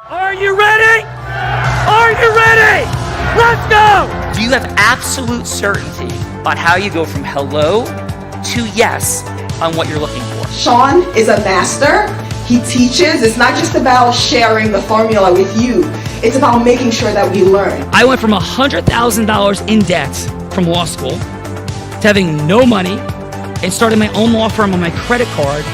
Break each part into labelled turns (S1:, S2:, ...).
S1: Are you ready? Are you ready? Let's go! Do you have absolute certainty on how you go from hello to yes on what you're looking for?
S2: Sean is a master. He teaches. It's not just about sharing the formula with you. It's about making sure that we learn.
S1: I went from $100,000 in debt from law school to having no money and starting my own law firm on my credit card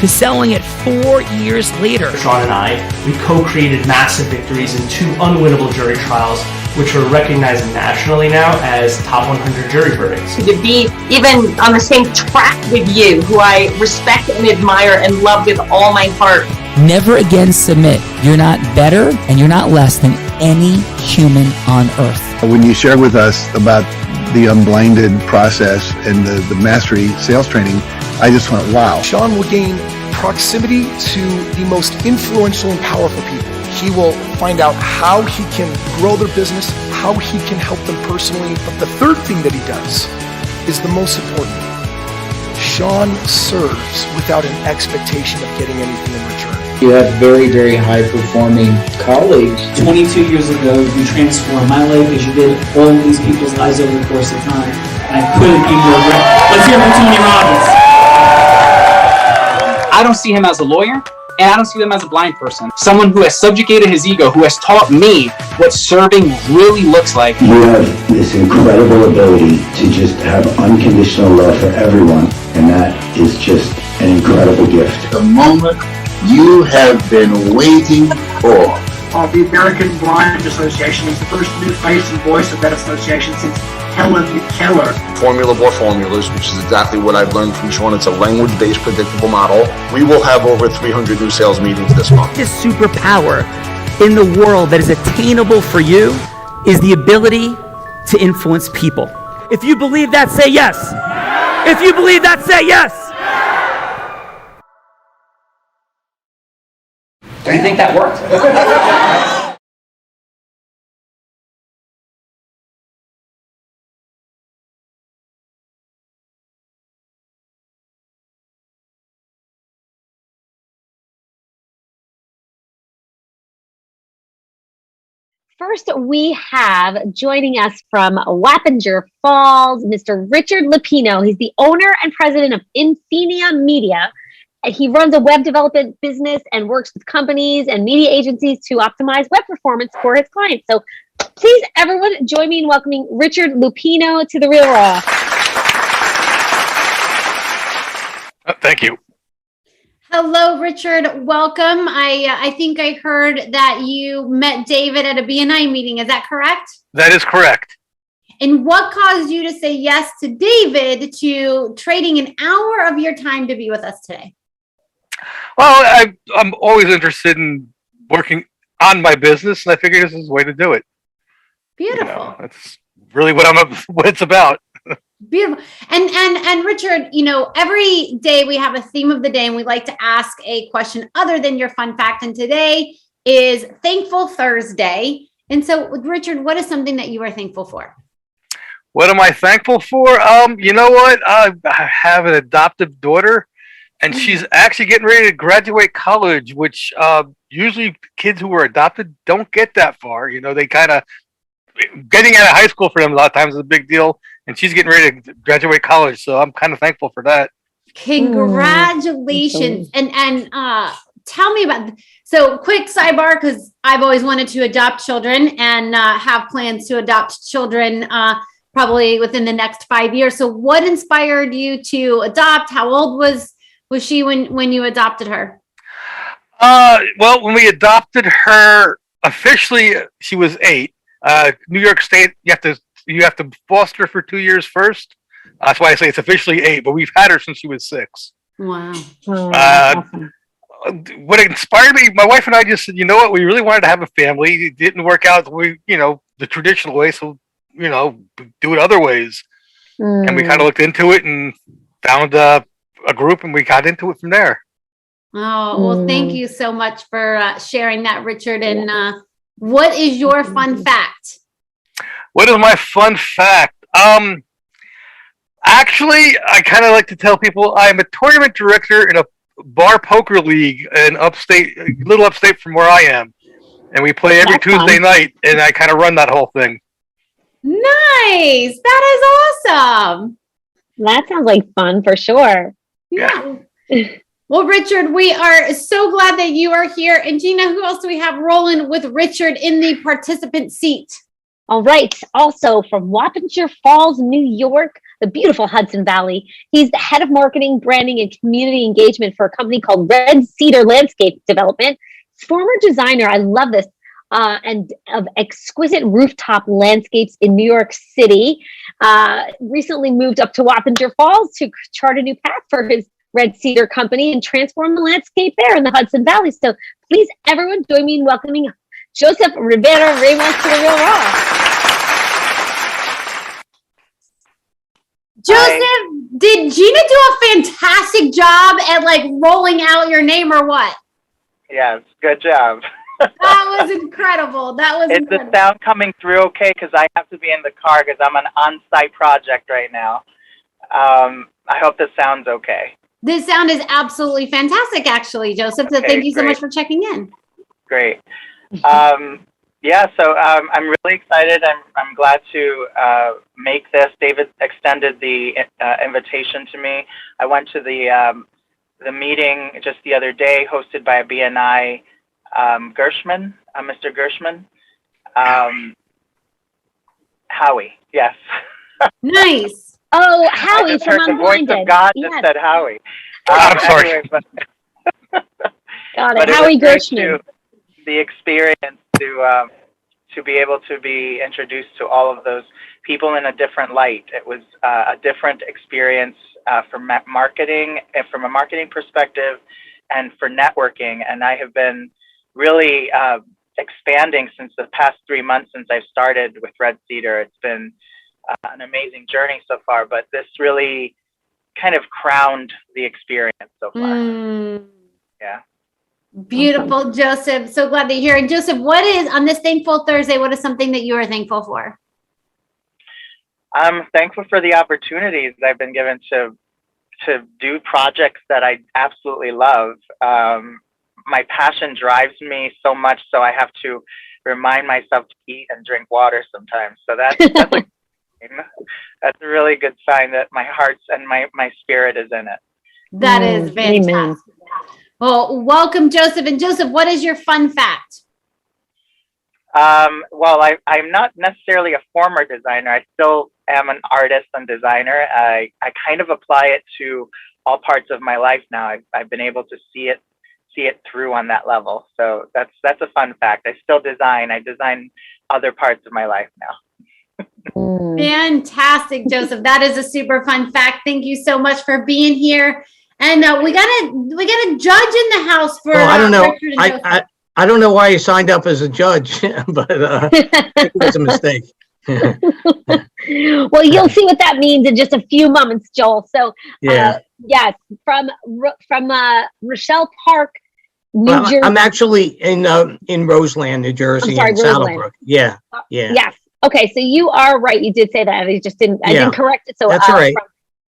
S1: to selling it 4 years later.
S3: Sean and I, we co-created massive victories in 2 unwinnable jury trials, which are recognized nationally now as top 100 jury verdicts.
S4: To be even on the same track with you, who I respect and admire and love with all my heart.
S1: Never again submit. You're not better and you're not less than any human on earth.
S5: When you shared with us about the Unblinded process and the mastery sales training, I just went, wow.
S6: Sean will gain proximity to the most influential and powerful people. He will find out how he can grow their business, how he can help them personally. But the third thing that he does is the most important. Sean serves without an expectation of getting anything in return.
S7: You have very, very high-performing colleagues.
S8: 22 years ago, you transformed my life as you did all of these people's lives over the course of time. I couldn't be more grateful. Let's hear from Tony Robbins.
S9: I don't see him as a lawyer, and I don't see him as a blind person. Someone who has subjugated his ego, who has taught me what serving really looks like.
S10: You have this incredible ability to just have unconditional love for everyone, and that is just an incredible gift.
S11: The moment you have been waiting for.
S12: The American Blind Association is the first new face and voice of that association since Helen Keller.
S11: Formula for formulas, which is exactly what I've learned from Sean. It's a language-based predictable model. We will have over 300 new sales meetings this month.
S1: This superpower in the world that is attainable for you is the ability to influence people. If you believe that, say yes. If you believe that, say yes.
S9: Do you think that worked?
S13: First, we have joining us from Wappinger Falls, Mr. Richard Lupino. He's the owner and president of Infinia Media. He runs a web development business and works with companies and media agencies to optimize web performance for his clients. So please, everyone, join me in welcoming Richard Lupino to The Real Raw.
S14: Thank you.
S15: Hello, Richard. Welcome. I think I heard that you met David at a BNI meeting. Is that correct?
S14: That is correct.
S15: And what caused you to say yes to David to trading an hour of your time to be with us today?
S14: Well, I'm always interested in working on my business, and I figured this is the way to do it.
S15: Beautiful.
S14: That's really what it's about.
S15: Beautiful. And Richard, every day we have a theme of the day, and we like to ask a question other than your fun fact. And today is Thankful Thursday. And so, Richard, what is something that you are thankful for?
S14: What am I thankful for? You know what? I have an adoptive daughter, and she's actually getting ready to graduate college, which usually kids who are adopted don't get that far. They kind of, getting out of high school for them a lot of times is a big deal, and she's getting ready to graduate college, so I'm kind of thankful for that.
S15: Congratulations. And tell me about, so quick sidebar, because I've always wanted to adopt children and have plans to adopt children probably within the next 5 years. So what inspired you to adopt? How old was she when you adopted her?
S14: Well, when we adopted her, officially she was 8. New York State, you have to foster for 2 years first. That's why I say it's officially 8, but we've had her since she was 6.
S15: Wow.
S14: Awesome. What inspired me, my wife and I just said, you know what, we really wanted to have a family. It didn't work out the traditional way, so do it other ways. And we kind of looked into it and found a group, and we got into it from there.
S15: Oh, well, thank you so much for sharing that, Richard. And what is your fun fact?
S14: What is my fun fact? Actually, I kind of like to tell people I'm a tournament director in a bar poker league in upstate, a little upstate from where I am. and we play every
S13: That's
S14: Tuesday
S13: fun.
S14: night, and I kind of run that whole thing.
S15: Nice. That is awesome.
S13: That sounds like fun for sure.
S15: Yeah. Well, Richard, we are so glad that you are here. And Gina, who else do we have rolling with Richard in the participant seat?
S13: All right. Also from Wappinger Falls, New York, the beautiful Hudson Valley. He's the head of marketing, branding, and community engagement for a company called Red Cedar Landscape Development. Former designer, I love this, and of exquisite rooftop landscapes in New York City. Recently moved up to Wappinger Falls to chart a new path for his Red Cedar company and transform the landscape there in the Hudson Valley. So please, everyone, join me in welcoming Joseph Rivera Ramos to the Real Raw.
S15: Joseph, did Gina do a fantastic job at like rolling out your name or what?
S16: Yes, good job.
S15: That was incredible. That was
S16: Is
S15: incredible.
S16: the sound coming through okay? Because I have to be in the car because I'm an on-site project right now. I hope the sound's okay.
S15: This sound is absolutely fantastic, actually, Joseph. So
S16: Okay,
S15: thank you so
S16: great.
S15: much for checking in.
S16: Great. Yeah, so I'm really excited. I'm glad to make this. David extended the invitation to me. I went to the meeting just the other day, hosted by a BNI Gershman, Mr. Gershman. Howie, yes.
S13: Nice. Oh,
S16: I
S13: Howie
S16: just
S13: from
S16: heard the voice
S13: Unblinded.
S16: of God
S13: Yes.
S16: just said Howie.
S14: I'm sorry.
S16: Anyway, but
S13: Got
S16: but
S13: it. Howie
S16: was great
S13: Gershman.
S16: the experience to be able to be introduced to all of those people in a different light. It was a different experience from marketing, from a marketing perspective, and for networking. And I have been really expanding since the past 3 months since I started with Red Cedar. It's been an amazing journey so far, but this really kind of crowned the experience so far. Yeah.
S15: Beautiful, Joseph. So glad that you're here. And Joseph, what is on this Thankful Thursday? What is something that you are thankful for?
S16: I'm thankful for the opportunities I've been given to do projects that I absolutely love. My passion drives me so much, so I have to remind myself to eat and drink water sometimes. So that's a really good sign that my heart and my spirit is in it.
S15: That is fantastic.
S13: Amen.
S15: Well, welcome, Joseph. And Joseph, what is your fun fact?
S16: Well, I'm not necessarily a former designer. I still am an artist and designer. I kind of apply it to all parts of my life now. I've been able to see it through on that level. So that's a fun fact. I still design. I design other parts of my life now.
S15: Fantastic, Joseph. That is a super fun fact. Thank you so much for being here. And we got a judge in the house for.
S17: Well, I don't know.
S15: Richard and Joseph.
S17: I don't know why you signed up as a judge, but I think that's a mistake.
S13: Well, you'll see what that means in just a few moments, Joel. So,
S17: Yeah.
S13: yes, from Rochelle Park, New
S17: Well,
S13: Jersey.
S17: I'm actually in Roseland, New Jersey,
S13: I'm sorry,
S17: in
S13: Roseland.
S17: Saddlebrook. Yeah.
S13: Yes. Okay, so you are right. You did say that. I didn't correct it. So
S17: That's all right.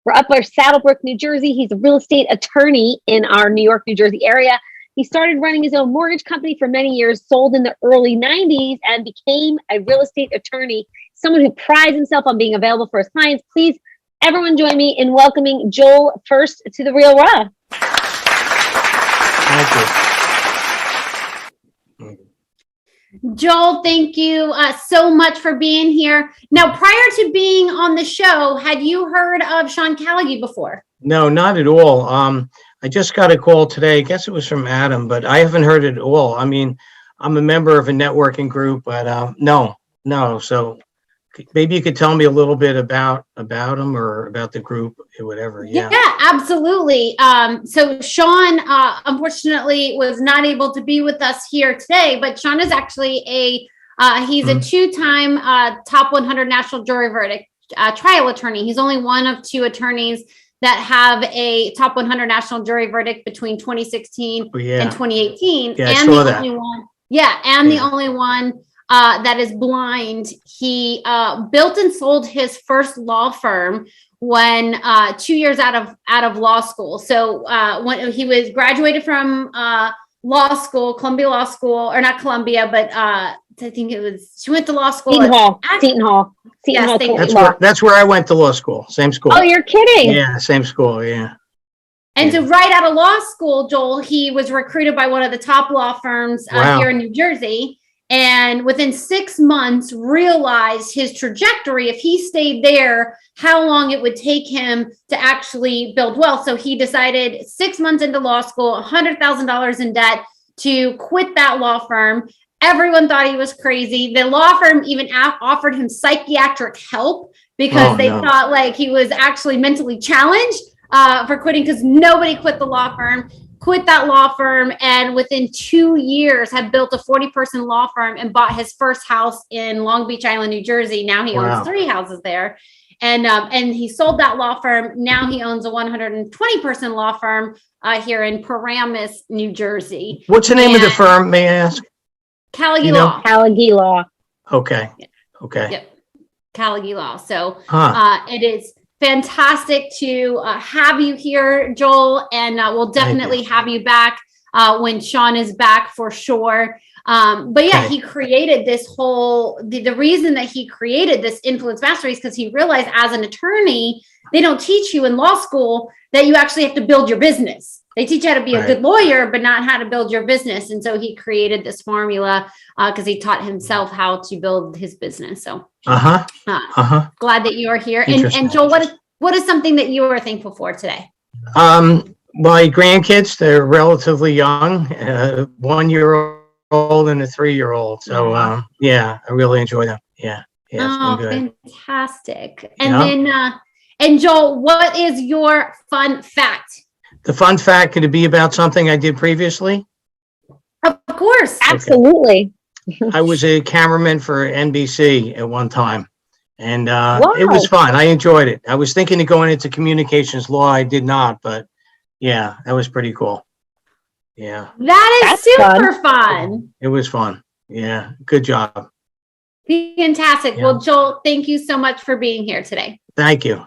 S13: We're up at Saddlebrook, New Jersey. He's a real estate attorney in our New York, New Jersey area. He started running his own mortgage company for many years, sold in the early 90s, and became a real estate attorney, someone who prides himself on being available for his clients. Please, everyone join me in welcoming Joel first to the Real Raw.
S17: Thank you.
S15: Joel, thank you so much for being here. Now, prior to being on the show, had you heard of Sean Callagy before?
S17: No, not at all. I just got a call today. I guess it was from Adam, but I haven't heard it at all. I mean, I'm a member of a networking group, but no. So maybe you could tell me a little bit about him or about the group or whatever. Yeah.
S15: Yeah, absolutely. So Sean, unfortunately, was not able to be with us here today, but Sean is actually he's a two-time top 100 national jury verdict trial attorney. He's only one of two attorneys that have a top 100 national jury verdict between 2016 and 2018.
S17: Yeah, I
S15: and
S17: saw
S15: the
S17: that.
S15: only one, the only one that is blind. He built and sold his first law firm when 2 years out of law school. So when he was graduated from law school, Columbia Law School, or not Columbia, but I think it was, she went to law school.
S13: Seton Hall.
S15: Yes,
S13: Hall.
S15: thank
S17: That's
S15: you.
S17: that's where I went to law school. Same school.
S13: Oh, you're kidding.
S17: Yeah, same school. Yeah.
S15: And so right out of law school, Joel, he was recruited by one of the top law firms
S17: Wow.
S15: here in New Jersey. And within 6 months, realized his trajectory, if he stayed there, how long it would take him to actually build wealth. So he decided 6 months into law school, $100,000 in debt, to quit that law firm. Everyone thought he was crazy. The law firm even offered him psychiatric help because they thought like he was actually mentally challenged for quitting, because nobody quit the law firm. Quit that law firm, and within 2 years had built a 40-person law firm and bought his first house in Long Beach Island, New Jersey. Now he owns 3 houses there. And he sold that law firm. Now he owns a 120-person law firm here in Paramus, New Jersey.
S17: What's the name of the firm, may I ask?
S15: Callaghy
S17: You know?
S15: Law.
S13: Callaghy Law.
S17: Okay. Okay.
S15: Yep. Callaghy Law. So
S17: Huh.
S15: it is fantastic to have you here, Joel, and we'll definitely have you back when Sean is back for sure. But yeah, he created this whole, the reason that he created this Influence Mastery is because he realized as an attorney, they don't teach you in law school that you actually have to build your business. They teach you how to be a good lawyer, but not how to build your business. And so he created this formula because he taught himself how to build his business. So glad that you are here. And Joel, what is something that you are thankful for today?
S17: My grandkids, they're relatively young, 1-year-old and a 3-year-old. So yeah, I really enjoy them. Yeah. Yeah. It's been good.
S15: Fantastic. And then, and Joel, what is your fun fact?
S17: The fun fact, could it be about something I did previously?
S15: Of course.
S13: Absolutely.
S17: I was a cameraman for NBC at one time, and it was fun. I enjoyed it. I was thinking of going into communications law. I did not, but yeah, that was pretty cool. Yeah.
S15: That's super fun.
S17: It was fun. Yeah. Good job.
S15: Fantastic.
S17: Yeah.
S15: Well, Joel, thank you so much for being here today.
S17: Thank you.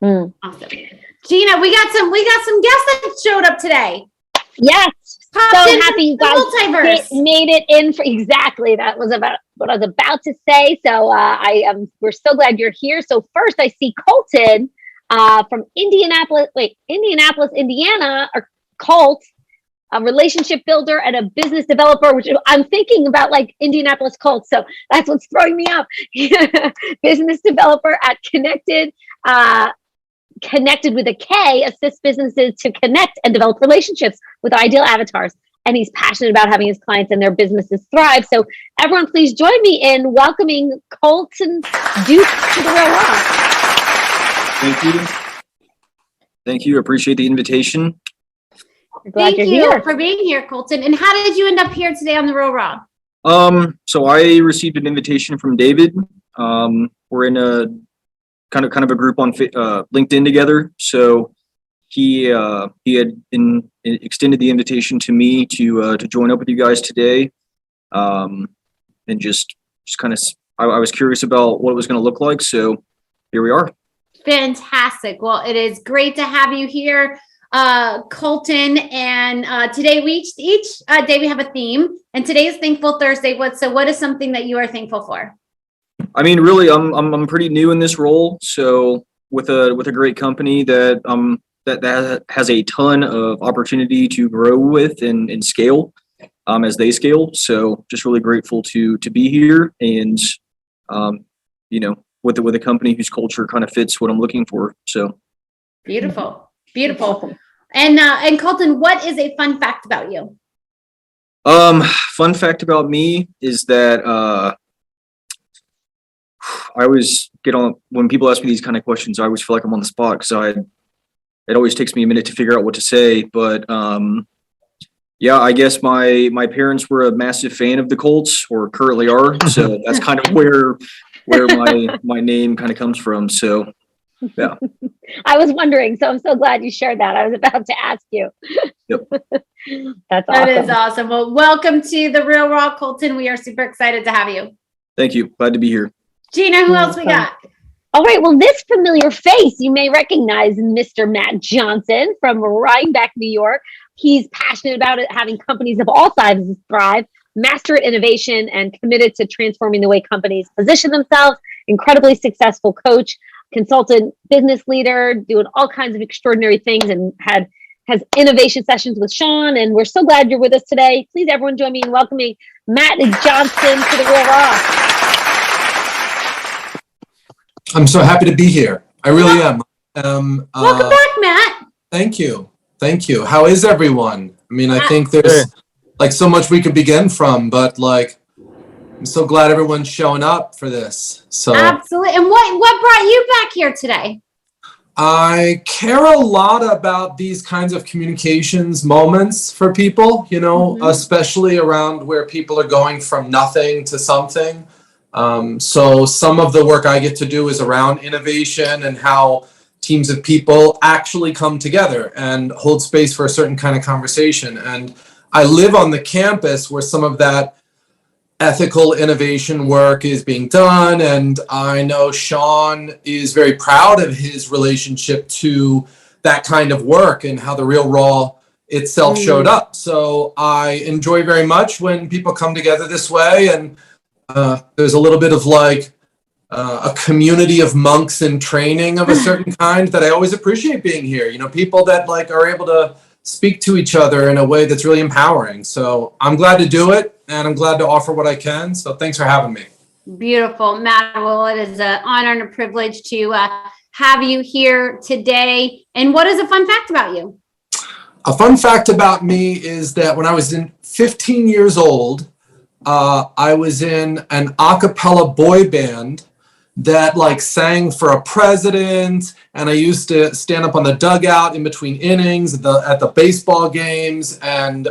S15: Awesome. Gina, we got some guests that showed up today.
S13: Yes.
S15: Popped
S13: So
S15: in
S13: happy you guys
S15: multiverse.
S13: made it in for exactly. That was about what I was about to say. So we're so glad you're here. So first I see Colton from Indianapolis, Indiana, or Colt, a relationship builder and a business developer, which I'm thinking about like Indianapolis Colts. So that's what's throwing me off. Business developer at Connected with a K, assists businesses to connect and develop relationships with ideal avatars. And he's passionate about having his clients and their businesses thrive. So everyone, please join me in welcoming Colton Duke to the Real Raw.
S18: Thank you. Thank you. Appreciate the invitation.
S15: Thank you for being here, Colton. And how did you end up here today on the Real Raw?
S18: So I received an invitation from David. We're in a kind of a group on LinkedIn together. So he had extended the invitation to me to join up with you guys today, and just kind of I was curious about what it was going to look like. So here we are.
S15: Fantastic. Well, it is great to have you here, Colton. And today each day we have a theme, and today is Thankful Thursday. What is something that you are thankful for?
S18: I mean, really, I'm pretty new in this role. So with a great company that that has a ton of opportunity to grow with and scale as they scale. So just really grateful to be here, and with a company whose culture kind of fits what I'm looking for. So
S15: beautiful. And Colton, what is a fun fact about you?
S18: Fun fact about me is that I always get on when people ask me these kind of questions. I always feel like I'm on the spot because it always takes me a minute to figure out what to say. But yeah, I guess my parents were a massive fan of the Colts, or currently are. So that's kind of where my name kind of comes from. So yeah.
S13: I was wondering, so I'm so glad you shared that. I was about to ask you.
S18: Yep.
S13: That's awesome.
S15: That is awesome. Well, welcome to the Real Raw, Colton. We are super excited to have you.
S18: Thank you. Glad to be here.
S15: Gina, who else we got?
S13: All right. Well, this familiar face you may recognize Mr. Matt Johnson from Rhinebeck, New York. He's passionate about it, having companies of all sizes thrive, master at innovation, and committed to transforming the way companies position themselves. Incredibly successful coach, consultant, business leader, doing all kinds of extraordinary things, and has innovation sessions with Sean. And we're so glad you're with us today. Please, everyone, join me in welcoming Matt Johnson to the Real Raw.
S19: I'm so happy to be here. I really am.
S15: Welcome back, Matt.
S19: Thank you. Thank you. How is everyone? I mean, I think there's like so much we could begin from, but like, I'm so glad everyone's showing up for this. So
S15: Absolutely. And what brought you back here today?
S19: I care a lot about these kinds of communications moments for people, you know, especially around where people are going from nothing to something. So some of the work I get to do is around innovation and how teams of people actually come together and hold space for a certain kind of conversation. And I live on the campus where some of that ethical innovation work is being done. And I know Sean is very proud of his relationship to that kind of work and how the Real Raw itself showed up. So I enjoy very much when people come together this way. And there's a little bit of like a community of monks in training of a certain kind that I always appreciate being here. You know, people that like are able to speak to each other in a way that's really empowering. So I'm glad to do it, and I'm glad to offer what I can. So thanks for having me.
S15: Beautiful, Matt. Well, it is an honor and a privilege to have you here today. And what is a fun fact about you?
S19: A fun fact about me is that when I was 15 years old, I was in an a cappella boy band that like sang for a president, and I used to stand up on the dugout in between innings at the baseball games, and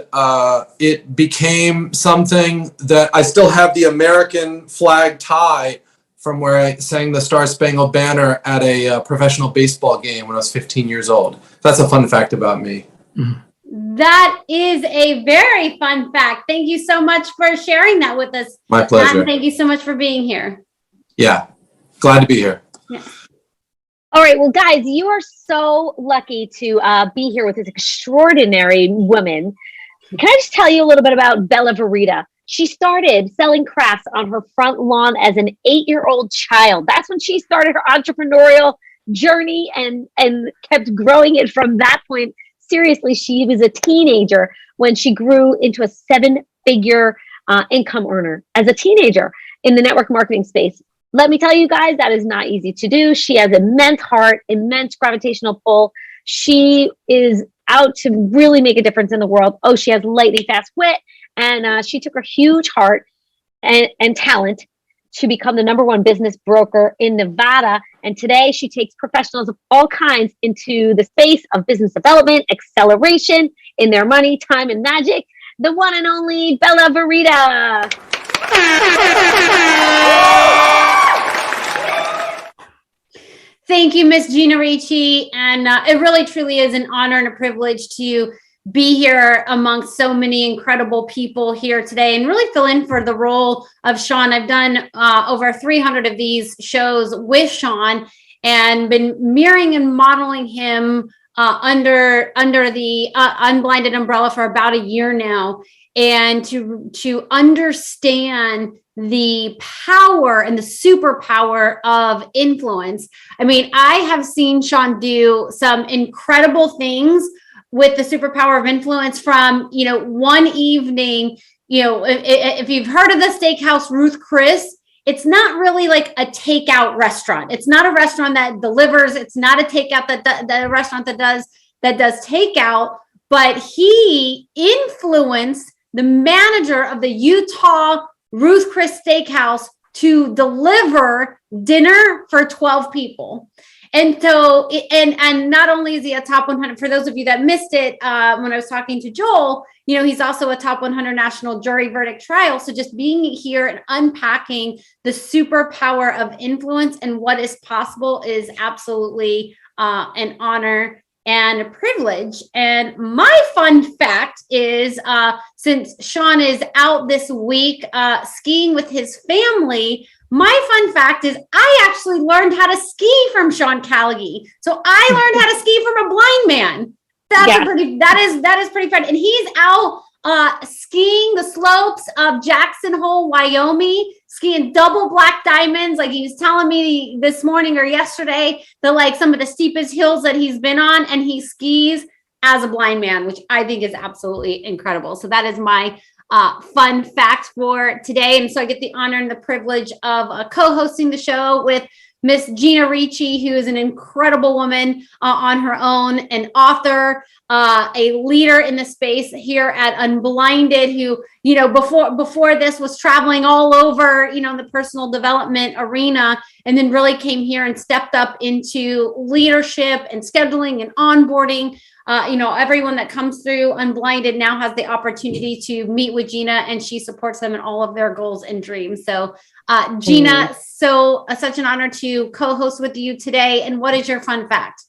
S19: it became something that I still have the American flag tie from where I sang the Star Spangled Banner at a professional baseball game when I was 15 years old. That's a fun fact about me.
S15: That is a very fun fact. Thank you so much for sharing that with us.
S19: My pleasure.
S15: Matt, thank you so much for being here.
S19: Yeah, glad to be here.
S15: Yeah.
S13: All right, well, guys, you are so lucky to be here with this extraordinary woman. Can I just tell you a little bit about Bella Verita? She started selling crafts on her front lawn as an 8-year-old child. That's when she started her entrepreneurial journey and kept growing it from that point. Seriously, she was a teenager when she grew into a 7-figure income earner as a teenager in the network marketing space. Let me tell you guys, that is not easy to do. She has immense heart, immense gravitational pull. She is out to really make a difference in the world. Oh, she has lightning fast wit, and she took her huge heart and talent to become the #1 business broker in Nevada. And today she takes professionals of all kinds into the space of business development, acceleration in their money, time, and magic. The one and only Bella Verita.
S15: Thank you, Miss Gina Ricci. And it really, truly is an honor and a privilege to be here amongst so many incredible people here today and really fill in for the role of Sean. I've done over 300 of these shows with Sean and been mirroring and modeling him under the Unblinded umbrella for about a year now. And to understand the power and the superpower of influence. I mean, I have seen Sean do some incredible things with the superpower of influence from, you know, one evening, you know, if you've heard of the steakhouse Ruth Chris, it's not really like a takeout restaurant. It's not a restaurant that delivers. It's not a takeout the restaurant that does takeout, but he influenced the manager of the Utah Ruth Chris Steakhouse to deliver dinner for 12 people. And so, and not only is he a top 100, for those of you that missed it, when I was talking to Joel, you know, he's also a top 100 national jury verdict trial. So just being here and unpacking the superpower of influence and what is possible is absolutely an honor and a privilege. And my fun fact is, since Sean is out this week skiing with his family, my fun fact is I actually learned how to ski from Sean Callaghy. So I learned how to ski from a blind man. That is pretty fun. And he's out skiing the slopes of Jackson Hole, Wyoming, skiing double black diamonds. Like he was telling me this morning or yesterday, like some of the steepest hills that he's been on, and he skis as a blind man, which I think is absolutely incredible. So that is my fun fact for today. And so I get the honor and the privilege of co-hosting the show with Miss Gina Ricci, who is an incredible woman on her own, an author, a leader in the space here at Unblinded, who, before this was traveling all over, the personal development arena, and then really came here and stepped up into leadership and scheduling and onboarding. Everyone that comes through Unblinded now has the opportunity to meet with Gina, and she supports them in all of their goals and dreams. So Gina, such an honor to co-host with you today. And what is your fun fact?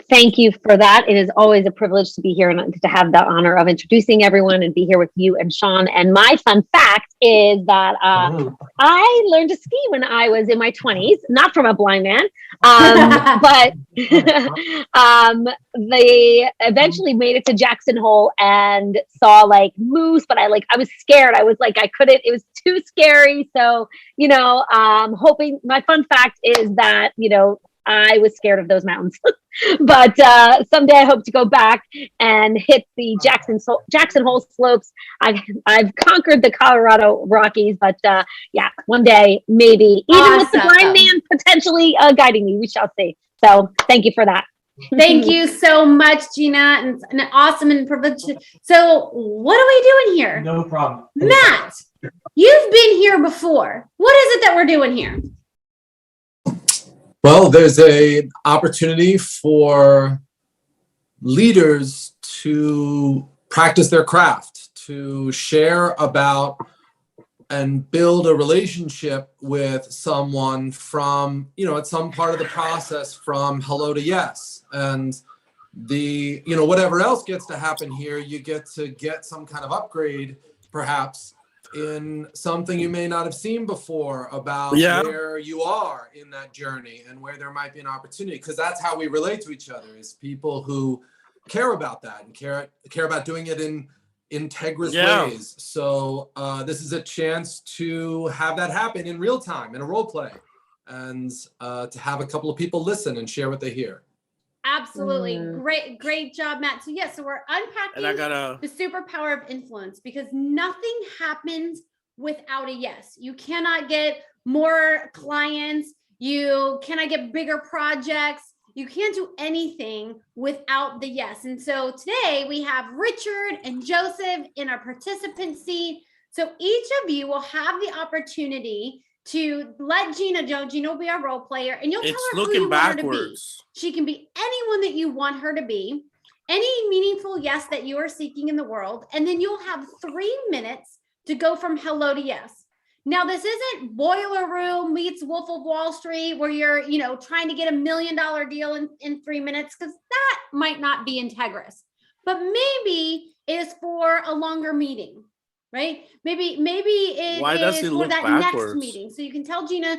S13: Thank you for that. It is always a privilege to be here and to have the honor of introducing everyone and be here with you and Sean. And my fun fact is that I learned to ski when I was in my 20s, not from a blind man, but they eventually made it to Jackson Hole and saw like moose, but I was scared. I was like, I couldn't, it was too scary. So, hoping, my fun fact is that, I was scared of those mountains, but someday I hope to go back and hit the Jackson Hole slopes. I've conquered the Colorado Rockies, but one day maybe, even with the blind man potentially guiding me, we shall see. So thank you for that.
S15: Thank you so much, Gina, and awesome and privileged. So what are we doing here?
S3: No problem.
S15: Matt, you've been here before. What is it that we're doing here?
S19: Well, there's an opportunity for leaders to practice their craft, to share about and build a relationship with someone from, at some part of the process from hello to yes. And whatever else gets to happen here, you get to get some kind of upgrade, perhaps, in something you may not have seen before about where you are in that journey and where there might be an opportunity, because that's how we relate to each other, is people who care about that and care about doing it in integrous ways. So this is a chance to have that happen in real time in a role play, and to have a couple of people listen and share what they hear.
S15: Absolutely. Great job, Matt. So so we're unpacking the superpower of influence, because nothing happens without a yes. You cannot get more clients. You cannot get bigger projects. You can't do anything without the yes. And so today we have Richard and Joseph in our participant seat. So each of you will have the opportunity to let Gina know. Gina will be our role player, and you'll tell her who you want her to be. She can be anyone that you want her to be, any meaningful yes that you are seeking in the world, and then you'll have 3 minutes to go from hello to yes. Now, this isn't Boiler Room meets Wolf of Wall Street, where you're, trying to get $1 million deal in 3 minutes, because that might not be integrous. But maybe it's for a longer meeting. Right? Maybe it is for that next meeting. So you can tell Gina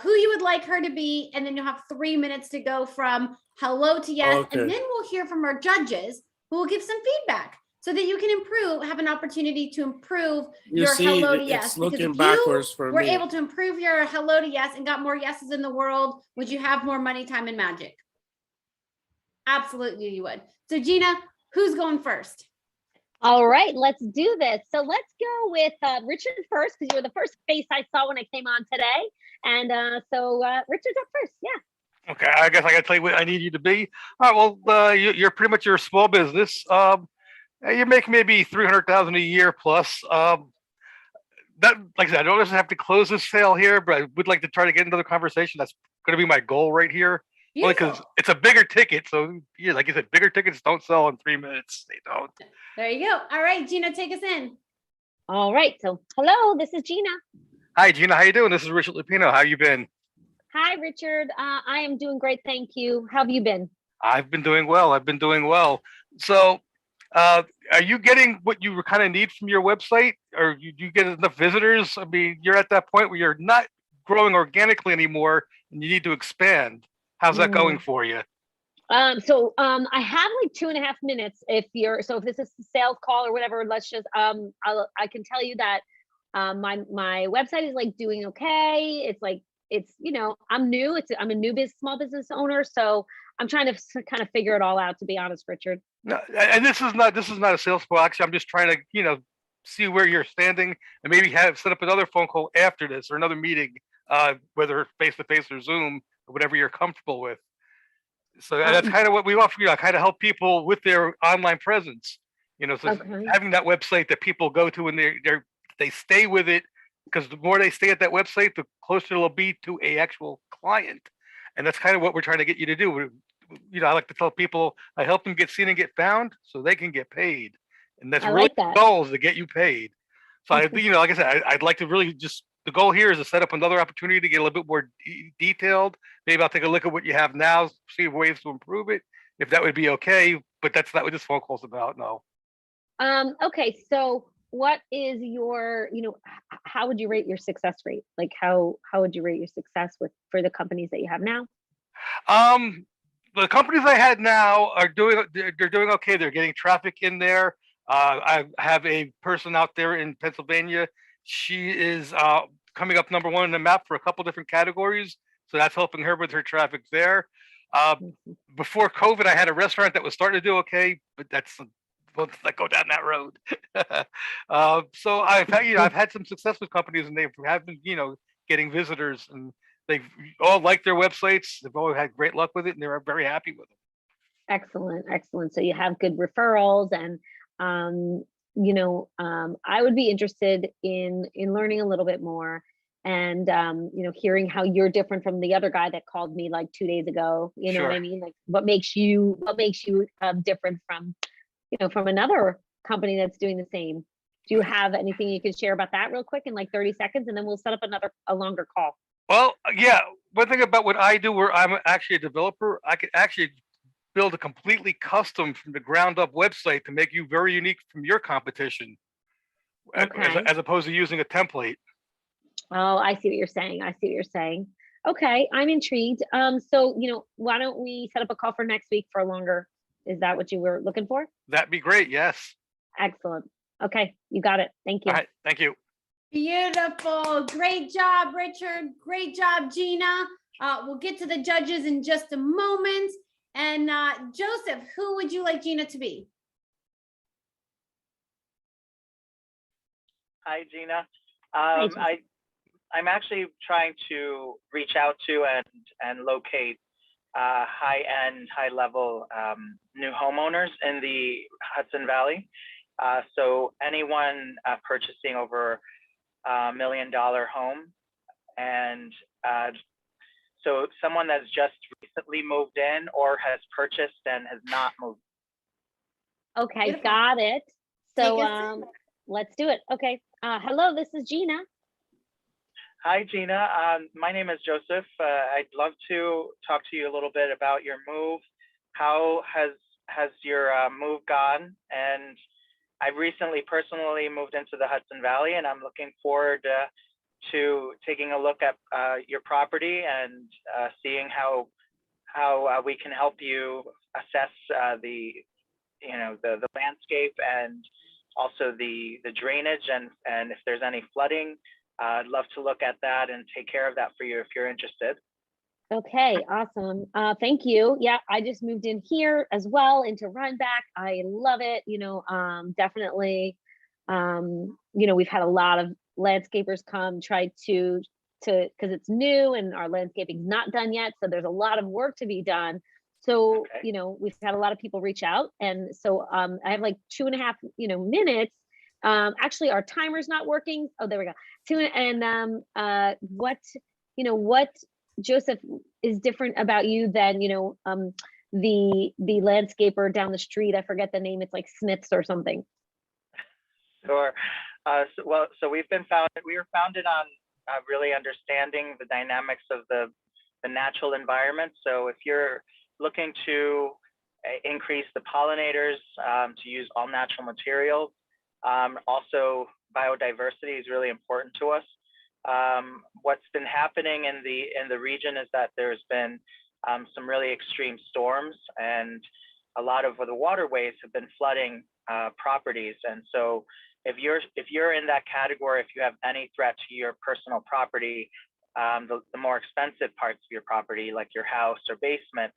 S15: who you would like her to be, and then you'll have 3 minutes to go from hello to yes. Okay. And then we'll hear from our judges, who will give some feedback so that you can have an opportunity to improve your hello to yes.
S20: It's looking backwards for me.
S15: We're able to improve your hello to yes and got more yeses in the world. Would you have more money, time, and magic? Absolutely, you would. So Gina, who's going first?
S13: All right, let's do this. So let's go with Richard first, because you were the first face I saw when I came on today. And so Richard's up first. Yeah.
S14: Okay, I guess I got to tell you what I need you to be. All right, well, you're pretty much your small business. You make maybe $300,000 a year plus. That, like I said, I don't necessarily have to close this sale here, but I would like to try to get into the conversation. That's going to be my goal right here. Only because it's a bigger ticket. So, like you said, bigger tickets don't sell in 3 minutes. They don't.
S15: There you go. All right, Gina, take us in.
S13: All right. So, hello, this is Gina.
S14: Hi, Gina. How you doing? This is Richard Lupino. How you been?
S13: Hi, Richard. I am doing great. Thank you. How have you been?
S14: I've been doing well. So, are you getting what you kind of need from your website? Or do you get enough visitors? I mean, you're at that point where you're not growing organically anymore and you need to expand. How's that going for you?
S13: I have like 2.5 minutes. If this is a sales call or whatever, let's just, I can tell you that, my website is like doing okay. It's like, I'm new. I'm a new small business owner. So I'm trying to kind of figure it all out, to be honest, Richard.
S14: No, and this is not a sales call. Actually, I'm just trying to, see where you're standing and maybe set up another phone call after this or another meeting, whether face to face or Zoom or whatever you're comfortable with. So that's kind of what we offer. Kind of help people with their online presence. So having that website that people go to and they stay with it, because the more they stay at that website, the closer it'll be to a actual client. And that's kind of what we're trying to get you to do. I like to tell people I help them get seen and get found so they can get paid. And that's really the goal, is to get you paid. So like I said, I'd like to really the goal here is to set up another opportunity to get a little bit more detailed. Maybe I'll take a look at what you have now, see ways to improve it, if that would be okay. But that's not what this phone call's about. No.
S13: Okay. So what is your, how would you rate your success rate? Like how would you rate your success for the companies that you have now?
S14: The companies I had now they're doing okay. They're getting traffic in there. I have a person out there in Pennsylvania. She is coming up number 1 in the map for a couple different categories. So that's helping her with her traffic there. Before COVID, I had a restaurant that was starting to do okay, but let's not go down that road. So I've had some success with companies, and they have been, getting visitors, and they've all liked their websites. They've all had great luck with it, and they're very happy with them.
S13: Excellent. So you have good referrals, and I would be interested in learning a little bit more, and hearing how you're different from the other guy that called me like 2 days ago. You know what I mean? Like what makes you different from from another company that's doing the same. Do you have anything you can share about that real quick in like 30 seconds, and then we'll set up a longer call?
S14: Well, yeah. One thing about what I do, where I'm actually a developer, I could actually build a completely custom from the ground up website to make you very unique from your competition, as opposed to using a template.
S13: Oh, I see what you're saying. Okay, I'm intrigued. So why don't we set up a call for next week for a longer? Is that what you were looking for?
S14: That'd be great. Yes.
S13: Excellent. Okay, you got it. Thank you.
S14: All right. Thank you.
S15: Beautiful. Great job, Richard. Great job, Gina. We'll get to the judges in just a moment. And Joseph, who would you like Gina to be?
S16: Hi, Gina.
S13: Hi, Gina.
S16: I'm actually trying to reach out to and locate high-end, high-level new homeowners in the Hudson Valley. So anyone purchasing over $1 million home, and so someone that's just recently moved in or has purchased and has not moved.
S13: Okay,
S15: Beautiful.
S13: got it.
S15: Take
S13: So
S15: us in.
S13: let's do it. Okay. Hello, this is Gina.
S16: Hi, Gina. My name is Joseph. I'd love to talk to you a little bit about your move. How has your move gone? And I recently personally moved into the Hudson Valley, and I'm looking forward to taking a look at your property and seeing how we can help you assess the landscape, and also the drainage, and if there's any flooding. I'd love to look at that and take care of that for you if you're interested.
S13: Okay, awesome. Thank you. Yeah, I just moved in here as well into Rhinebeck. I love it. Definitely. We've had a lot of landscapers come try to because it's new and our landscaping's not done yet. So there's a lot of work to be done. So, we've had a lot of people reach out, and so I have like 2.5, minutes. Actually, our timer's not working. Oh, there we go. What Joseph is different about you than the landscaper down the street? I forget the name. It's like Smith's or something.
S16: Sure. So we were founded on really understanding the dynamics of the natural environment. So if you're looking to increase the pollinators, to use all natural materials, also biodiversity is really important to us. What's been happening in the region is that there's been some really extreme storms, and a lot of the waterways have been flooding properties. And so if you're in that category, if you have any threat to your personal property, the more expensive parts of your property, like your house or basement,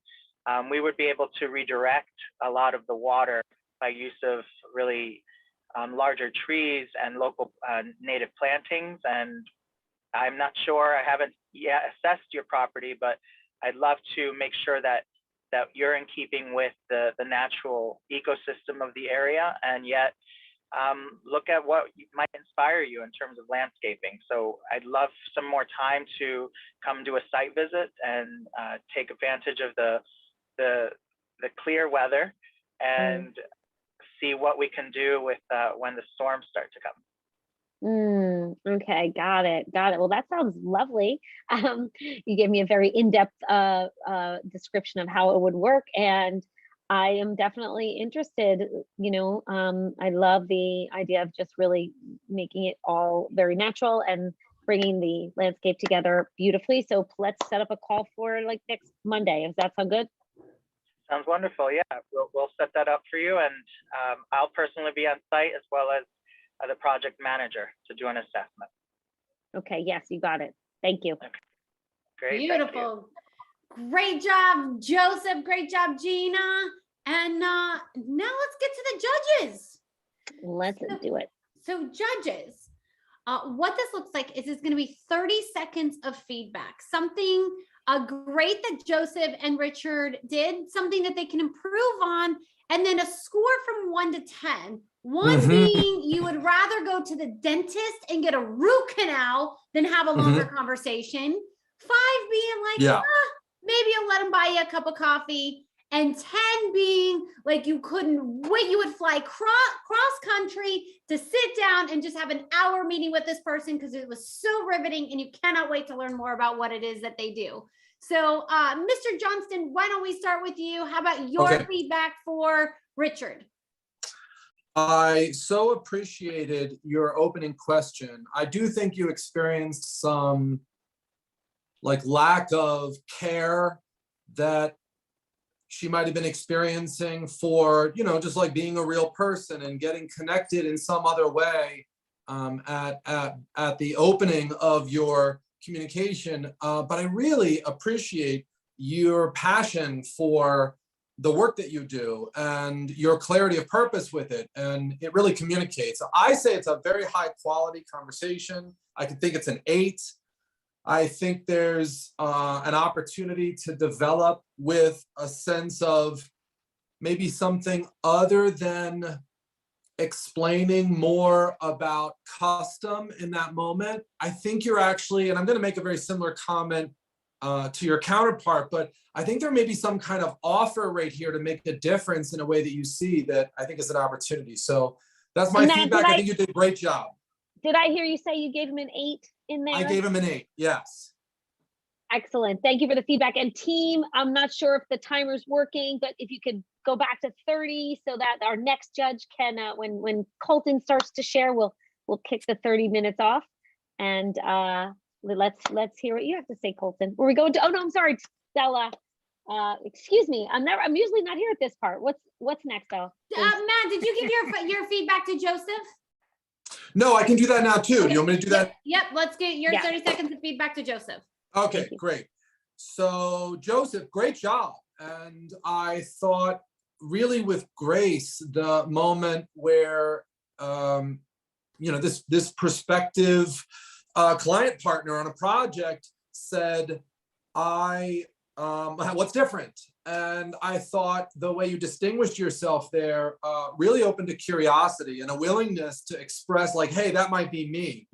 S16: we would be able to redirect a lot of the water by use of really larger trees and local native plantings. And I'm not sure, I haven't yet assessed your property, but I'd love to make sure that you're in keeping with the natural ecosystem of the area, and yet look at what might inspire you in terms of landscaping. So I'd love some more time to come do a site visit and take advantage of the clear weather and see what we can do with when the storms start to come.
S13: Okay, got it. Well, that sounds lovely. You gave me a very in-depth description of how it would work, and I am definitely interested. I love the idea of just really making it all very natural and bringing the landscape together beautifully. So let's set up a call for like next Monday. Does that sound good?
S16: Sounds wonderful. Yeah, we'll set that up for you, and I'll personally be on site as well as the project manager to do an assessment. Okay,
S13: yes, you got it. Thank you.
S16: Okay. Great.
S15: Beautiful. Great job, Joseph. Great job, Gina. And now let's get to the judges.
S13: Let's do it.
S15: So judges, what this looks like is it's going to be 30 seconds of feedback. Something great that Joseph and Richard did, something that they can improve on, and then a score from 1 to 10. 1 being you would rather go to the dentist and get a root canal than have a longer conversation. 5 being like, maybe I'll let him buy you a cup of coffee. And 10 being like you couldn't wait, you would fly cross country to sit down and just have an hour meeting with this person because it was so riveting and you cannot wait to learn more about what it is that they do. So Mr. Johnston, why don't we start with you? How about your feedback for Richard?
S19: I so appreciated your opening question. I do think you experienced some lack of care that she might have been experiencing for, just like being a real person and getting connected in some other way at the opening of your communication. But I really appreciate your passion for the work that you do and your clarity of purpose with it. And it really communicates. I say it's a very high quality conversation. I can think it's an 8. I think there's an opportunity to develop with a sense of maybe something other than explaining more about custom in that moment. I think you're actually, and I'm going to make a very similar comment to your counterpart, but I think there may be some kind of offer right here to make a difference in a way that you see that I think is an opportunity. So that's my feedback. I think you did a great job.
S13: Did I hear you say you gave him an 8 in there?
S19: I gave him an 8, yes.
S13: Excellent. Thank you for the feedback. And team, I'm not sure if the timer's working, but if you could go back to 30 so that our next judge can, when Colton starts to share, we'll kick the 30 minutes off. And let's hear what you have to say, Colton. Were we going to? Oh no, I'm sorry, Stella. Excuse me. I'm usually not here at this part. What's next, Stella?
S15: Matt, did you give your feedback to Joseph?
S19: No, I can do that now too. Do you want me to do that?
S15: Yep. Let's get your 30 seconds of feedback to Joseph.
S19: Okay, great. So Joseph, great job. And I thought really with grace, the moment where, this prospective client partner on a project said, what's different? And I thought the way you distinguished yourself there really opened to curiosity and a willingness to express hey, that might be me,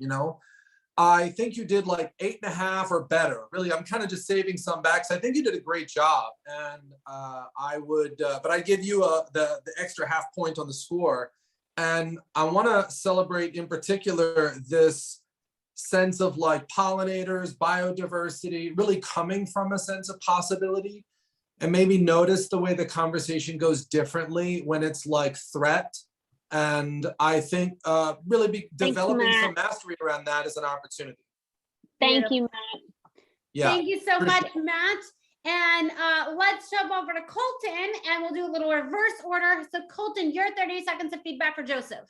S19: I think you did 8.5 or better. Really, I'm kind of just saving some back. So I think you did a great job. And but I give you the extra half point on the score. And I want to celebrate in particular this sense of pollinators, biodiversity, really coming from a sense of possibility. And maybe notice the way the conversation goes differently when it's threat. And I think really developing some mastery around that is an opportunity.
S13: Thank you, Matt.
S19: Yeah.
S15: Thank you so much, Matt. And let's jump over to Colton and we'll do a little reverse order. So Colton, your 30 seconds of feedback for Joseph.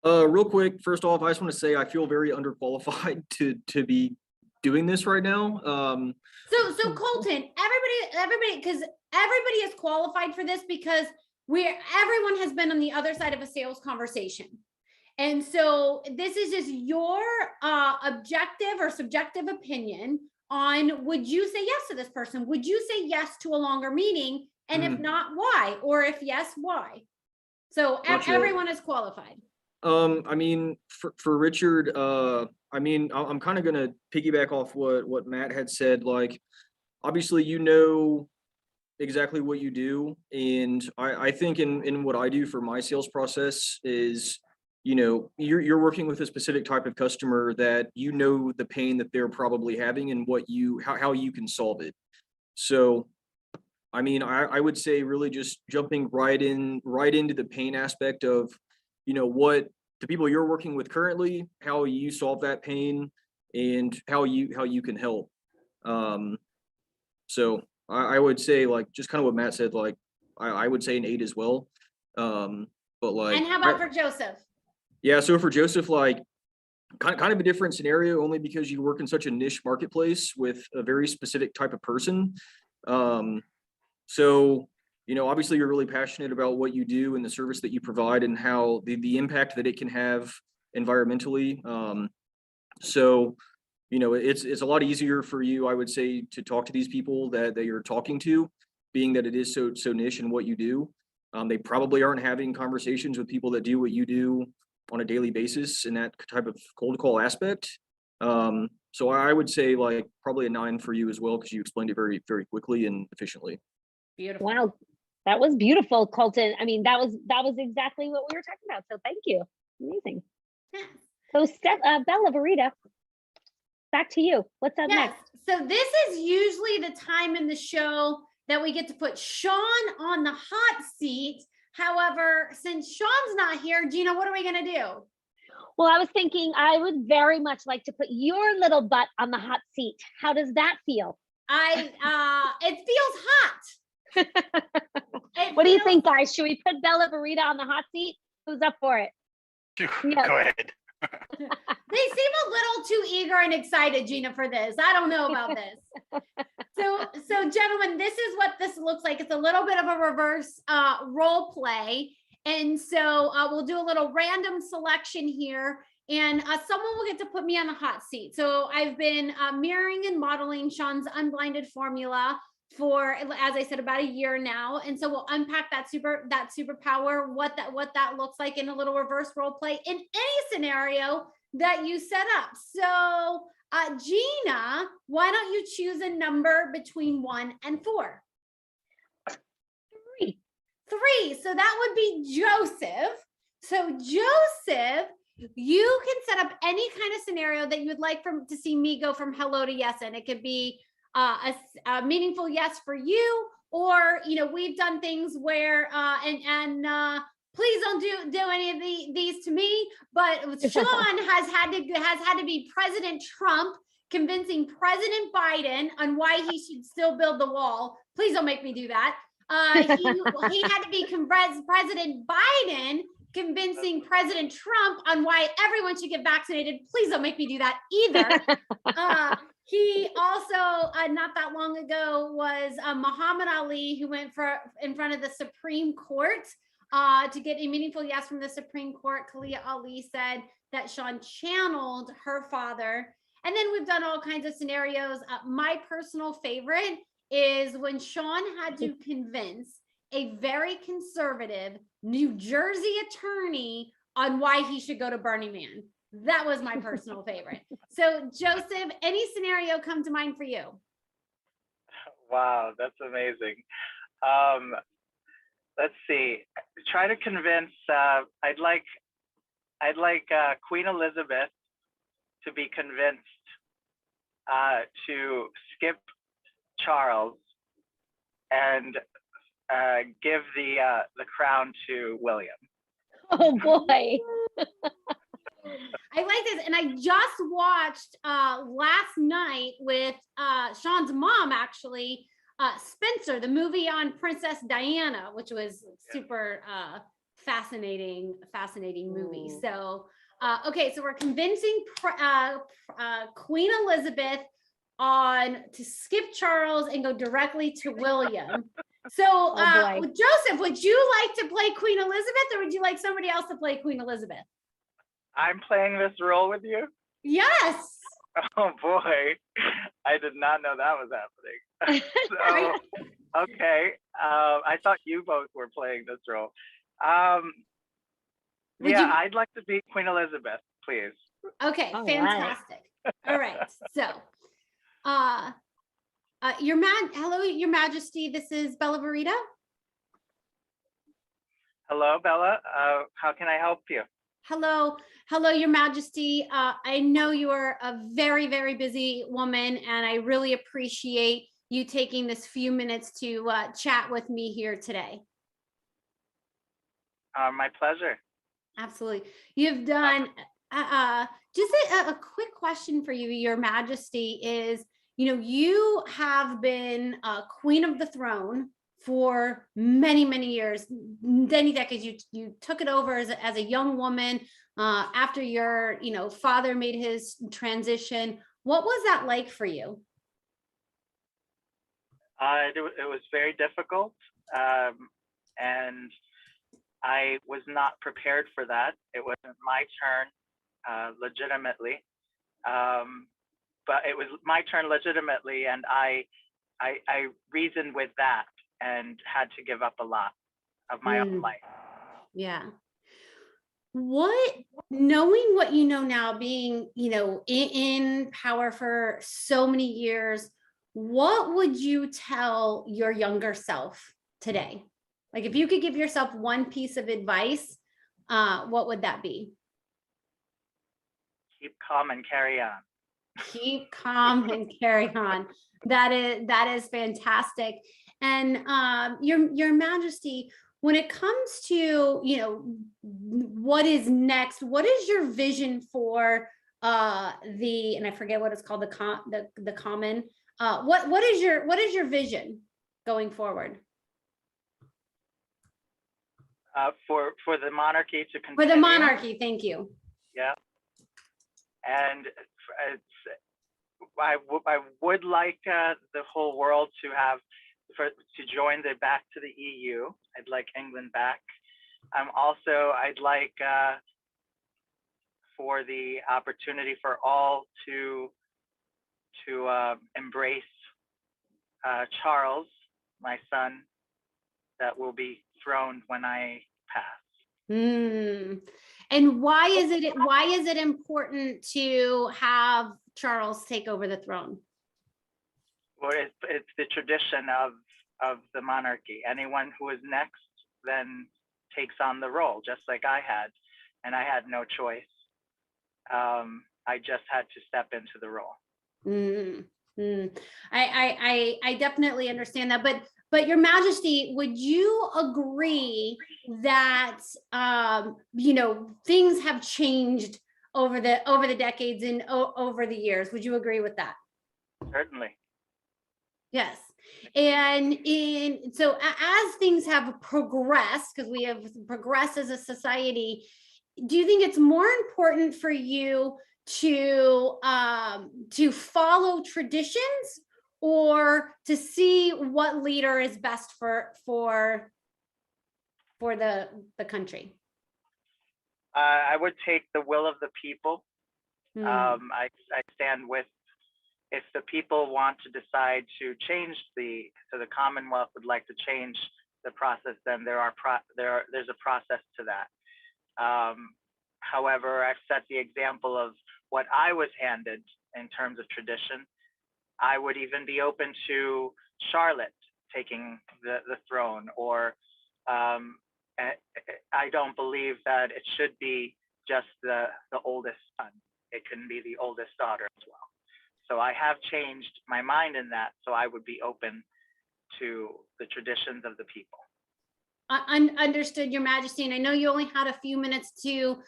S18: Real quick, first off, I just want to say I feel very underqualified to be doing this right now.
S15: So Colton, everybody, because everybody is qualified for this because everyone has been on the other side of a sales conversation. And so this is just your objective or subjective opinion on, would you say yes to this person? Would you say yes to a longer meeting? And if not, why? Or if yes, why? So
S18: Gotcha.
S15: Everyone is qualified.
S18: I mean, for Richard, I mean, I'm kind of going to piggyback off what Matt had said. Like, obviously, you know exactly what you do. And I think in what I do for my sales process is, you know, you're working with a specific type of customer that you know the pain that they're probably having and how you can solve it. So, I mean, I would say really just jumping right into the pain aspect of, you know, what the people you're working with currently, how you solve that pain, and how you can help. So I would say, like, just kind of what Matt said, like I would say an 8 as well. But like,
S15: and how about for Joseph?
S18: Yeah, so for Joseph, like kind of a different scenario, only because you work in such a niche marketplace with a very specific type of person. So, you know, obviously you're really passionate about what you do and the service that you provide and how the impact that it can have environmentally. So, you know, it's a lot easier for you, I would say, to talk to these people that you're talking to, being that it is so niche in what you do. They probably aren't having conversations with people that do what you do on a daily basis in that type of cold call aspect. So I would say like probably a 9 for you as well, because you explained it very, very quickly and efficiently.
S15: Beautiful.
S13: Wow, that was beautiful, Colton. I mean, that was exactly what we were talking about. So thank you. Amazing.
S15: Yeah.
S13: So Bella Verita, back to you. What's up next?
S15: So this is usually the time in the show that we get to put Sean on the hot seat. However, since Sean's not here, Gina, what are we going to do?
S13: Well, I was thinking I would very much like to put your little butt on the hot seat. How does that feel?
S15: It feels hot.
S13: What do you think, guys? Should we put Bella Verita on the hot seat? Who's up for it?
S14: Yes. Go ahead.
S15: They seem a little too eager and excited, Gina, for this. I don't know about this. So gentlemen, this is what this looks like. It's a little bit of a reverse role play. And so we'll do a little random selection here. And someone will get to put me on the hot seat. So I've been mirroring and modeling Sean's Unblinded formula for, as I said, about a year now. And so we'll unpack that superpower, what that looks like in a little reverse role play in any scenario that you set up. So Gina, why don't you choose a number between 1 and 4?
S13: 3.
S15: 3. So that would be Joseph. So Joseph, you can set up any kind of scenario that you would like to see me go from hello to yes in. It could be a meaningful yes for you, or we've done things where please don't do any of these to me. But Sean has had to be President Trump convincing President Biden on why he should still build the wall. Please don't make me do that. He had to be President Biden convincing President Trump on why everyone should get vaccinated. Please don't make me do that either. He also, not that long ago, was Muhammad Ali, who went in front of the Supreme Court to get a meaningful yes from the Supreme Court. Kalia Ali said that Sean channeled her father. And then we've done all kinds of scenarios. My personal favorite is when Sean had to convince a very conservative New Jersey attorney on why he should go to Burning Man. That was my personal favorite. So Joseph, any scenario come to mind for you?
S16: Wow, that's amazing. Let's see. Try to convince. I'd like Queen Elizabeth to be convinced to skip Charles and give the crown to William.
S13: Oh boy.
S15: I like this. And I just watched last night with Sean's mom, actually, Spencer, the movie on Princess Diana, which was super fascinating movie. So, okay, so we're convincing Queen Elizabeth to skip Charles and go directly to William. So, Joseph, would you like to play Queen Elizabeth, or would you like somebody else to play Queen Elizabeth?
S16: I'm playing this role with you?
S15: Yes.
S16: Oh boy, I did not know that was happening. So, okay, I thought you both were playing this role. I'd like to be Queen Elizabeth, please.
S15: Okay, fantastic. All right, so, hello, Your Majesty. This is Bella Verita.
S16: Hello, Bella. How can I help you?
S15: Hello, Your Majesty. I know you are a very, very busy woman, and I really appreciate you taking this few minutes to chat with me here today.
S16: My pleasure.
S15: Absolutely. You've done, just a quick question for you, Your Majesty, is, you have been Queen of the Throne for many, many years, many decades. You took it over as a young woman after your, father made his transition. What was that like for you?
S16: It was very difficult, and I was not prepared for that. It wasn't my turn, legitimately, but it was my turn legitimately, and I reasoned with that and had to give up a lot of my own life.
S15: Yeah. Knowing what you know now, being, in power for so many years, what would you tell your younger self today? Like, if you could give yourself one piece of advice, what would that be?
S16: Keep calm and carry on.
S15: Keep calm and carry on. That is fantastic. And Your Majesty, when it comes to, what is next, what is your vision for and I forget what it's called, the common, what is your vision going forward?
S16: For the monarchy to continue.
S15: For the monarchy, thank you.
S16: Yeah. And I would like the whole world to join back to the EU. I'd like England back. I'd like for the opportunity for all to embrace Charles, my son, that will be throned when I pass.
S15: And why is it important to have Charles take over the throne?
S16: Well, it's the tradition of the monarchy. Anyone who is next then takes on the role, just like I had, and I had no choice. I just had to step into the role.
S15: I definitely understand that, but Your Majesty, would you agree that things have changed over the decades and over the years? Would you agree with that?
S16: Certainly.
S15: Yes. And so as things have progressed, because we have progressed as a society, do you think it's more important for you to follow traditions, or to see what leader is best for the country?
S16: I would take the will of the people. I stand with, if the people want to decide to change the Commonwealth would like to change the process, then there's a process to that. However, I've set the example of what I was handed in terms of tradition. I would even be open to Charlotte taking the throne, or I don't believe that it should be just the oldest son. It can be the oldest daughter as well. So I have changed my mind in that, so I would be open to the traditions of the people.
S15: Understood, Your Majesty. And I know you only had a few minutes to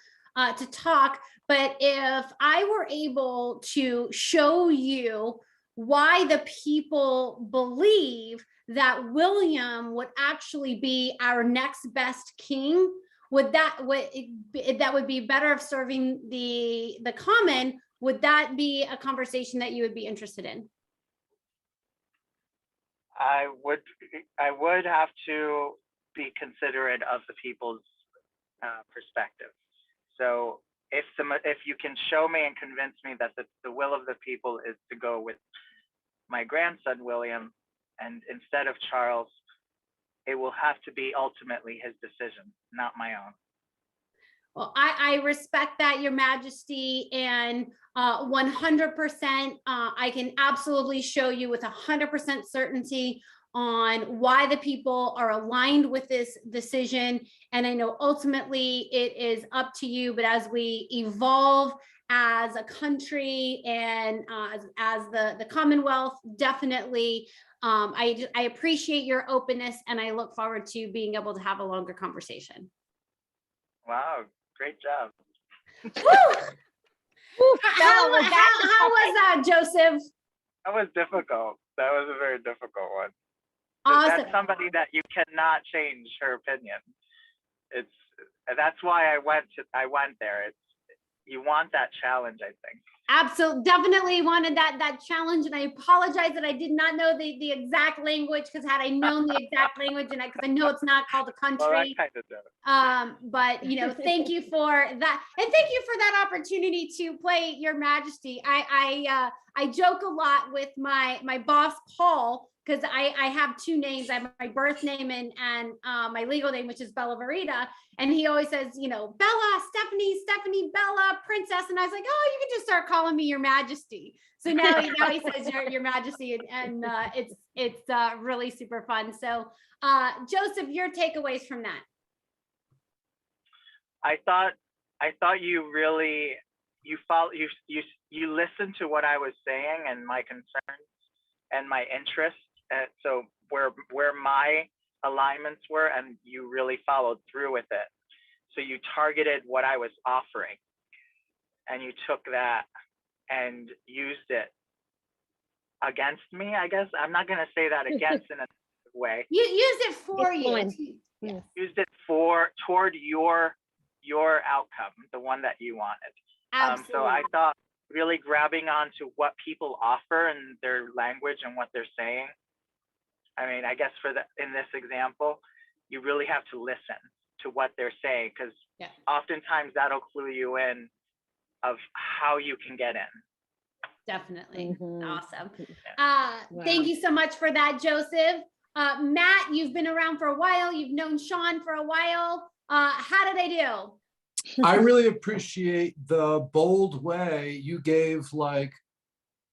S15: talk, but if I were able to show you why the people believe that William would actually be our next best king. That would be better of serving the common. Would that be a conversation that you would be interested in?
S16: I would have to be considerate of the people's perspective. So if you can show me and convince me that the will of the people is to go with my grandson William, and instead of Charles, it will have to be ultimately his decision, not my own.
S15: Well, I respect that, Your Majesty, and 100%, I can absolutely show you with 100% certainty on why the people are aligned with this decision. And I know ultimately it is up to you, but as we evolve as a country and as the Commonwealth, definitely, I appreciate your openness, and I look forward to being able to have a longer conversation.
S16: Wow, great job.
S15: How was that, Joseph?
S16: That was difficult. That was a very difficult one.
S15: Awesome.
S16: That's somebody that you cannot change her opinion. That's why I went there. You want that challenge, I think.
S15: Absolutely, definitely wanted that challenge, and I apologize that I did not know the exact language, because had I known the exact language, and because I know it's not called a country.
S16: Well, I kind of do.
S15: But thank you for that, and thank you for that opportunity to play Your Majesty. I joke a lot with my boss Paul, because I have two names. I have my birth name and my legal name, which is Bella Verita. And he always says, Bella, Stephanie, Bella, Princess. And I was like, oh, you can just start calling me Your Majesty. So now he says Your Majesty, and it's really super fun. So Joseph, your takeaways from that?
S16: I thought you really you listened to what I was saying and my concerns and my interests. So where my alignments were, and you really followed through with it. So you targeted what I was offering, and you took that and used it against me, I guess. I'm not going to say that against in a way.
S15: You used it for you.
S16: Yes. Used it toward your outcome, the one that you wanted.
S15: Absolutely.
S16: So I thought really grabbing onto what people offer and their language and what they're saying. I mean, I guess in this example, you really have to listen to what they're saying, because oftentimes that'll clue you in of how you can get in.
S15: Definitely. Awesome. Thank you so much for that, Joseph. Matt, you've been around for a while. You've known Sean for a while. How did I do?
S19: I really appreciate the bold way you gave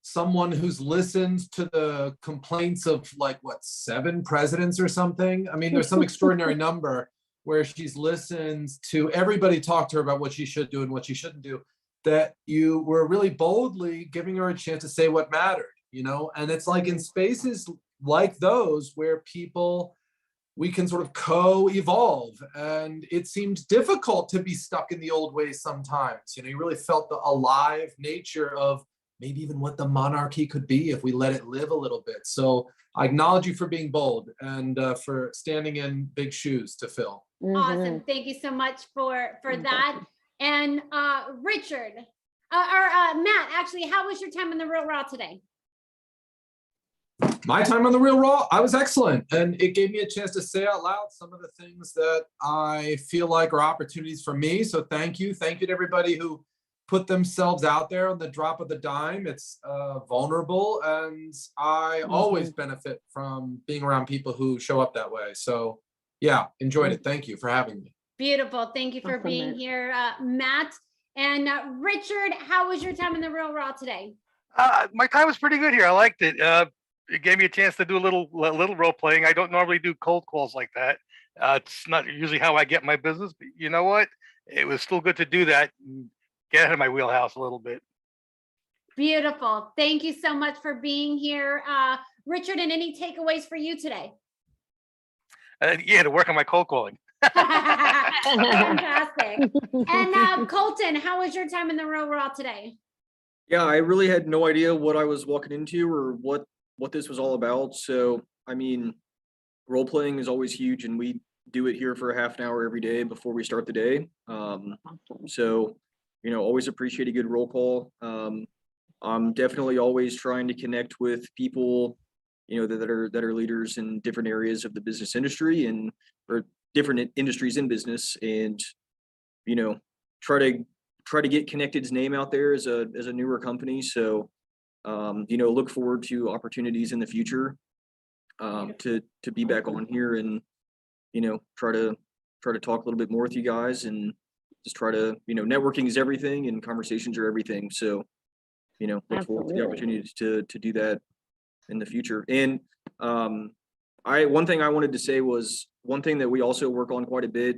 S19: someone who's listened to the complaints of 7 presidents or something. I mean, there's some extraordinary number where she's listened to everybody talk to her about what she should do and what she shouldn't do, that you were really boldly giving her a chance to say what mattered, and it's in spaces like those where we can sort of co-evolve, and it seemed difficult to be stuck in the old ways sometimes. You really felt the alive nature of maybe even what the monarchy could be if we let it live a little bit. So I acknowledge you for being bold and for standing in big shoes to fill.
S15: Awesome. Thank you so much for that. And Richard, Matt, actually, how was your time in the Real Raw today?
S19: My time on the Real Raw, I was excellent. And it gave me a chance to say out loud some of the things that I feel like are opportunities for me. So thank you. Thank you to everybody who put themselves out there on the drop of the dime. It's vulnerable, and I always benefit from being around people who show up that way. So yeah, enjoyed it. Thank you for having me.
S15: Beautiful. Thank you for being here, Matt. And Richard, how was your time in the Real Raw today?
S14: My time was pretty good here. I liked it. It gave me a chance to do a little role playing. I don't normally do cold calls like that. It's not usually how I get my business, but you know what? It was still good to do that. Get out of my wheelhouse a little bit.
S15: Beautiful. Thank you so much for being here. Richard, and any takeaways for you today?
S14: To work on my cold calling.
S15: Fantastic. And Colton, how was your time in the Real Raw today?
S18: Yeah, I really had no idea what I was walking into or what this was all about. So, I mean, role playing is always huge, and we do it here for a half an hour every day before we start the day. So, always appreciate a good roll call. I'm definitely always trying to connect with people, that are leaders in different areas of the business industry or different industries in business, and try to get Connected's name out there as a newer company. So, look forward to opportunities in the future to be back on here and try to talk a little bit more with you guys, and just try to networking is everything and conversations are everything. So look forward to the opportunities to do that in the future. And one thing I wanted to say was one thing that we also work on quite a bit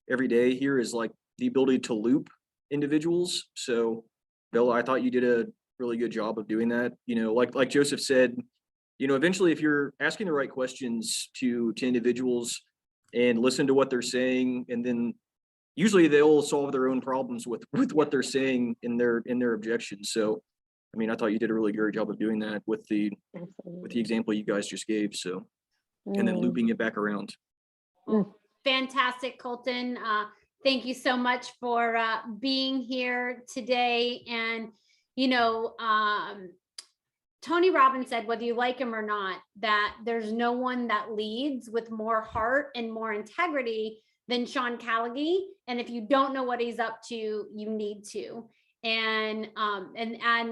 S18: every day here is like the ability to loop individuals. So Bella, I thought you did a really good job of doing that. Like Joseph said, eventually if you're asking the right questions to individuals and listen to what they're saying, and then usually they'll solve their own problems with what they're saying in their objections. So, I mean, I thought you did a really great job of doing that with the example you guys just gave. So, and then looping it back around.
S15: Fantastic, Colton. Thank you so much for being here today. And, Tony Robbins said, whether you like him or not, that there's no one that leads with more heart and more integrity than Sean Callaghy. And if you don't know what he's up to, you need to. And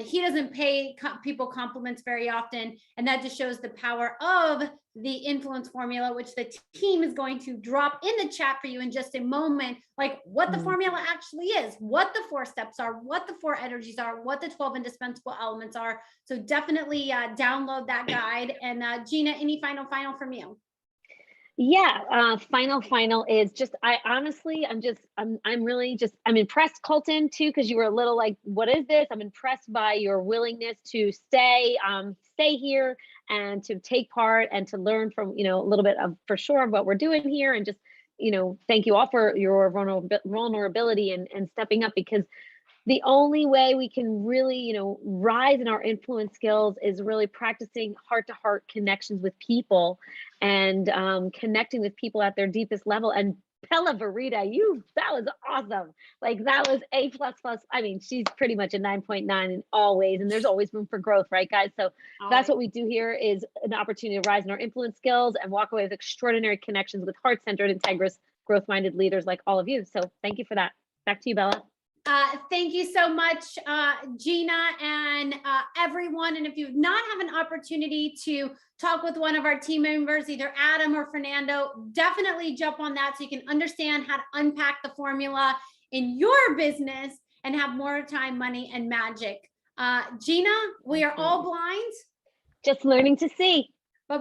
S15: he doesn't pay people compliments very often. And that just shows the power of the influence formula, which the team is going to drop in the chat for you in just a moment, like what the formula actually is, what the 4 steps are, what the 4 energies are, what the 12 indispensable elements are. So definitely download that guide. And Gina, any final from you?
S13: Yeah, final is just, I'm impressed, Colton, too, because you were a little like, what is this? I'm impressed by your willingness to stay here and to take part and to learn from, a little bit of, for sure, what we're doing here. And just, thank you all for your vulnerability and stepping up, because the only way we can really, rise in our influence skills is really practicing heart-to-heart connections with people and connecting with people at their deepest level. And Bella Verita, that was awesome. Like, that was A++. I mean, she's pretty much a 9.9 in all ways, and there's always room for growth, right, guys? So that's what we do here, is an opportunity to rise in our influence skills and walk away with extraordinary connections with heart-centered, integrous, growth-minded leaders like all of you. So thank you for that. Back to you, Bella.
S15: Thank you so much, Gina, and everyone. And if you not have an opportunity to talk with one of our team members, either Adam or Fernando, definitely jump on that so you can understand how to unpack the formula in your business and have more time, money, and magic. Gina, we are all blind.
S13: Just learning to see.